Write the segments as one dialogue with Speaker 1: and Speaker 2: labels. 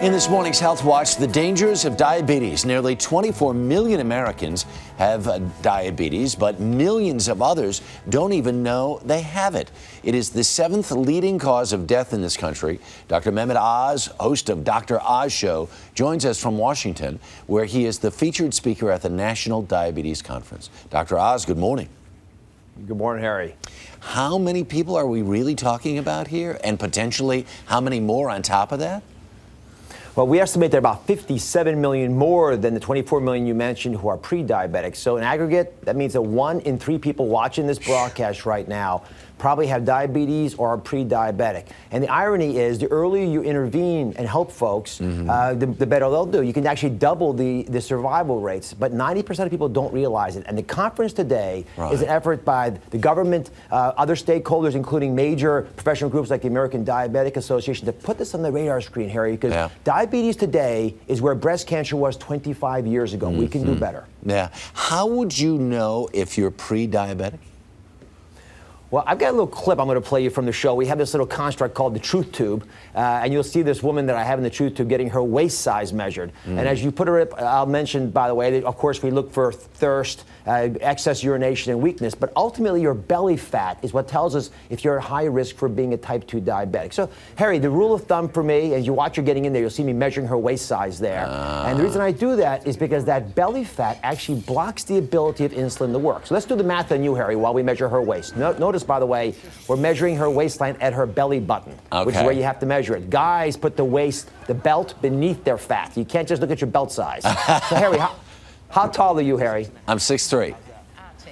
Speaker 1: In this morning's Health Watch, the dangers of diabetes. Nearly 24 million Americans have diabetes, but millions of others don't even know they have it. It is the 7th leading cause of death in this country. Dr. Mehmet Oz, host of Dr. Oz Show, joins us from Washington, where he is the featured speaker at the National Diabetes Conference. Dr. Oz, good morning.
Speaker 2: Good morning, Harry.
Speaker 1: How many people are we really talking about here? And potentially how many more on top of that?
Speaker 2: Well, we estimate there are about 57 million more than the 24 million you mentioned who are pre-diabetic. So in aggregate, that means that 1 in 3 people watching this broadcast right now probably have diabetes or are pre-diabetic. And the irony is, the earlier you intervene and help folks, the better they'll do. You can actually double the survival rates, but 90% of people don't realize it. And the conference today is an effort by the government, other stakeholders, including major professional groups like the American Diabetic Association, to put this on the radar screen, Harry, because diabetes today is where breast cancer was 25 years ago. We can do better.
Speaker 1: Yeah. How would you know if you're pre-diabetic?
Speaker 2: Well, I've got a little clip I'm going to play you from the show. We have this little construct called the truth tube, and you'll see this woman that I have in the truth tube getting her waist size measured. And as you put her up, I'll mention, by the way, that of course we look for thirst, excess urination, and weakness, but ultimately your belly fat is what tells us if you're at high risk for being a type 2 diabetic. So, Harry, the rule of thumb for me, as you watch her getting in there, you'll see me measuring her waist size there. And the reason I do that is because that belly fat actually blocks the ability of insulin to work. So let's do the math on you, Harry, while we measure her waist. Notice, by the way, we're measuring her waistline at her belly button, which is where you have to measure it. Guys put the belt beneath their fat. You can't just look at your belt size. So, Harry, how tall are you, Harry?
Speaker 1: I'm 6'3".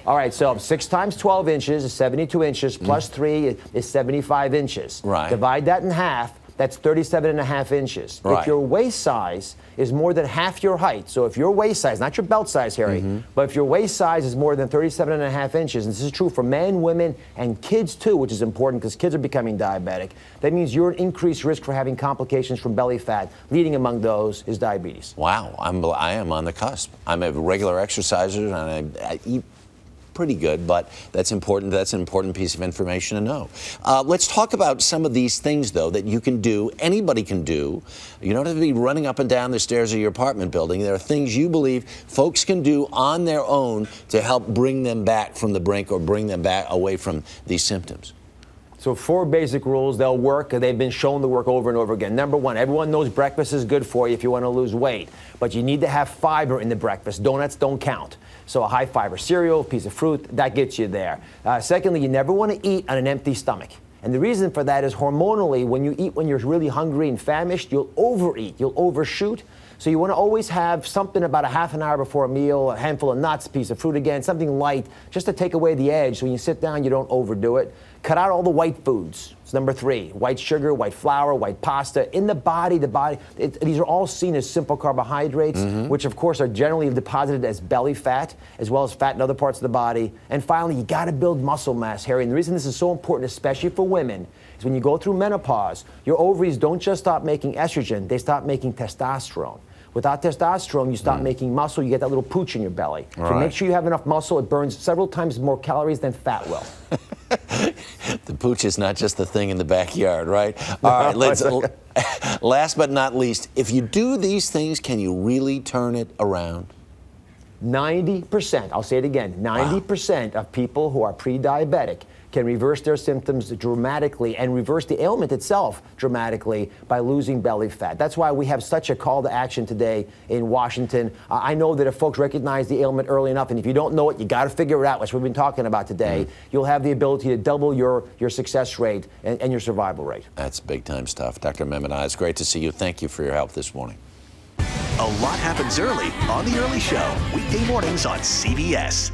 Speaker 2: All right, so 6 times 12 inches is 72 inches, plus 3 is 75 inches.
Speaker 1: Right.
Speaker 2: Divide that in half. That's 37.5 inches.
Speaker 1: Right.
Speaker 2: If your waist size is more than half your height, so if your waist size, not your belt size, Harry, but if your waist size is more than 37.5 inches, and this is true for men, women, and kids too, which is important because kids are becoming diabetic, that means you're at increased risk for having complications from belly fat. Leading among those is diabetes.
Speaker 1: Wow, I am on the cusp. I'm a regular exerciser, and I eat pretty good, but that's important. That's an important piece of information to know. Let's talk about some of these things, though, that you can do, anybody can do. You don't have to be running up and down the stairs of your apartment building. There are things you believe folks can do on their own to help bring them back from the brink or bring them back away from these symptoms.
Speaker 2: So 4 basic rules, they'll work, they've been shown to work over and over again. Number 1, everyone knows breakfast is good for you if you want to lose weight, but you need to have fiber in the breakfast. Donuts don't count. So a high fiber cereal, piece of fruit, that gets you there. Secondly, you never want to eat on an empty stomach. And the reason for that is hormonally, when you eat when you're really hungry and famished, you'll overeat, you'll overshoot. So you want to always have something about a half an hour before a meal, a handful of nuts, a piece of fruit again, something light, just to take away the edge so when you sit down, you don't overdo it. Cut out all the white foods. It's number 3. White sugar, white flour, white pasta. In the body, these are all seen as simple carbohydrates, which of course are generally deposited as belly fat, as well as fat in other parts of the body. And finally, you got to build muscle mass, Harry. And the reason this is so important, especially for women, is when you go through menopause, your ovaries don't just stop making estrogen, they stop making testosterone. Without testosterone, you stop making muscle, you get that little pooch in your belly. So make sure you have enough muscle. It burns several times more calories than fat will.
Speaker 1: The pooch is not just the thing in the backyard, right? All right, last but not least, if you do these things, can you really turn it around?
Speaker 2: 90%, I'll say it again, 90% of people who are pre-diabetic can reverse their symptoms dramatically and reverse the ailment itself dramatically by losing belly fat. That's why we have such a call to action today in Washington. I know that if folks recognize the ailment early enough, and if you don't know it, you got to figure it out, which we've been talking about today, you'll have the ability to double your success rate and your survival rate.
Speaker 1: That's big time stuff. Dr. Mehmet Oz, great to see you. Thank you for your help this morning.
Speaker 3: A lot happens early on The Early Show, weekday mornings on CBS.